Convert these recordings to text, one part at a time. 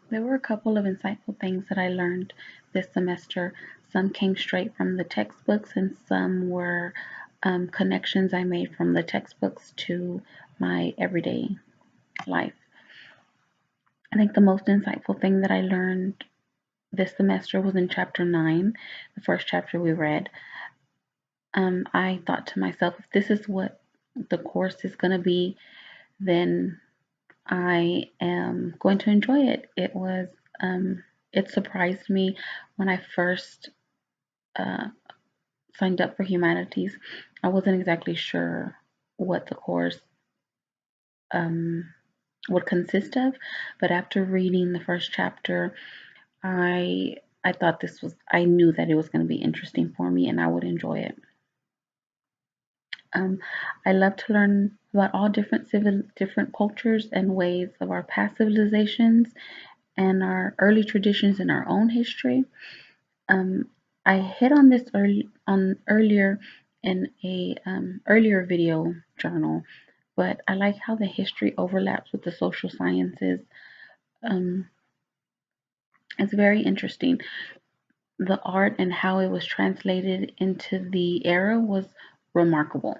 There were a couple of insightful things that I learned this semester. Some came straight from the textbooks, and some were connections I made from the textbooks to my everyday life. I think the most insightful thing that I learned this semester was in chapter 9, the first chapter we read. I thought to myself, if this is what the course is going to be, then I am going to enjoy it. It surprised me when I first uh, signed up for humanities. I wasn't exactly sure what the course um, would consist of, but after reading the first chapter, I thought I knew that it was going to be interesting for me and I would enjoy it. Um, I love to learn about all different cultures and ways of our past civilizations and our early traditions in our own history. Um, I hit on this earlier in a earlier video journal, but I like how the history overlaps with the social sciences. Um, it's very interesting. The art and how it was translated into the era was remarkable.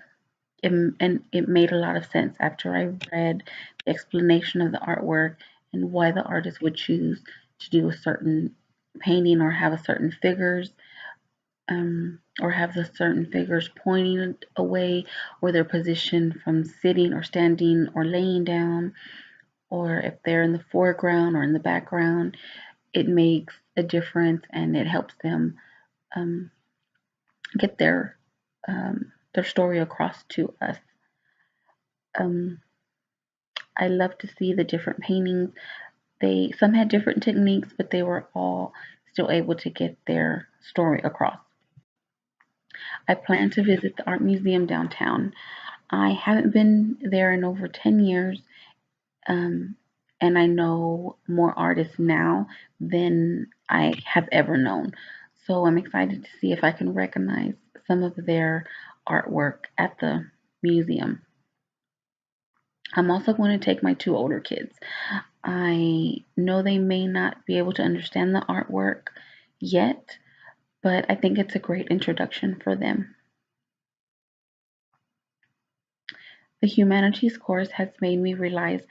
And it made a lot of sense after I read the explanation of the artwork and why the artist would choose to do a certain painting or have a certain figures, or have the certain figures pointing away, or their position from sitting or standing or laying down, or if they're in the foreground or in the background. It makes a difference and it helps them um, get their story across to us. Um, I love to see the different paintings. Some had different techniques, but they were all still able to get their story across. I plan to visit the art museum downtown. I haven't been there in over 10 years, um, and I know more artists now than I have ever known. So I'm excited to see if I can recognize some of their artwork at the museum. I'm also going to take my two older kids. I know they may not be able to understand the artwork yet, but I think it's a great introduction for them. The humanities course has made me realize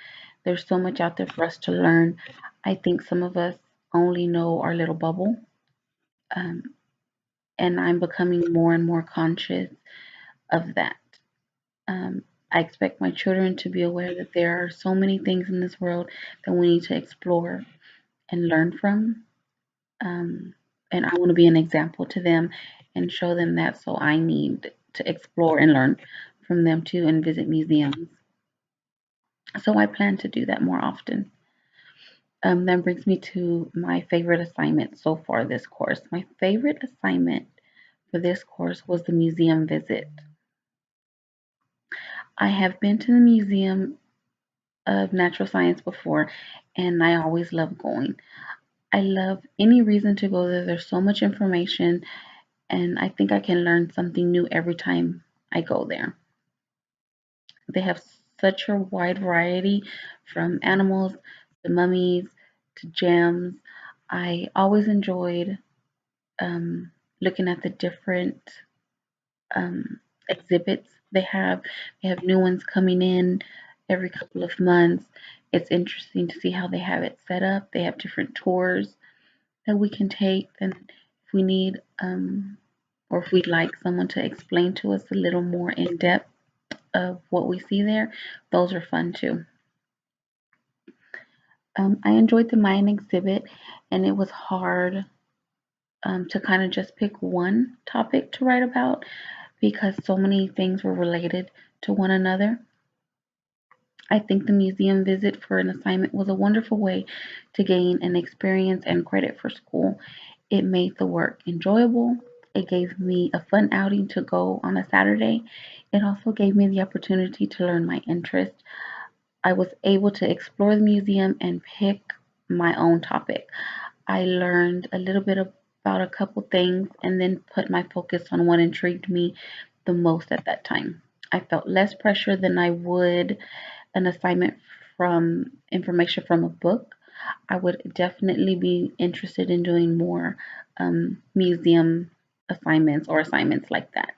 there's so much out there for us to learn. I think some of us only know our little bubble, um, and I'm becoming more and more conscious of that. Um, I expect my children to be aware that there are so many things in this world that we need to explore and learn from. Um, and I want to be an example to them and show them that. So I need to explore and learn from them too and visit museums. So I plan to do that more often. That brings me to my favorite assignment so far this course. My favorite assignment for this course was the museum visit. I have been to the Museum of Natural Science before, and I always love going. I love any reason to go there. There's so much information, and I think I can learn something new every time I go there. They have such a wide variety from animals to mummies to gems. I always enjoyed looking at the different exhibits they have. They have new ones coming in every couple of months. It's interesting to see how they have it set up. They have different tours that we can take, and if we need or if we'd like someone to explain to us a little more in depth of what we see there, those are fun too. I enjoyed the Mayan exhibit, and it was hard to kind of just pick one topic to write about because so many things were related to one another. I think the museum visit for an assignment was a wonderful way to gain an experience and credit for school. It made the work enjoyable. It gave me a fun outing to go on a Saturday. It also gave me the opportunity to learn my interest. I was able to explore the museum and pick my own topic. I learned a little bit about a couple things and then put my focus on what intrigued me the most at that time. I felt less pressure than I would an assignment from information from a book. I would definitely be interested in doing more museum assignments or assignments like that.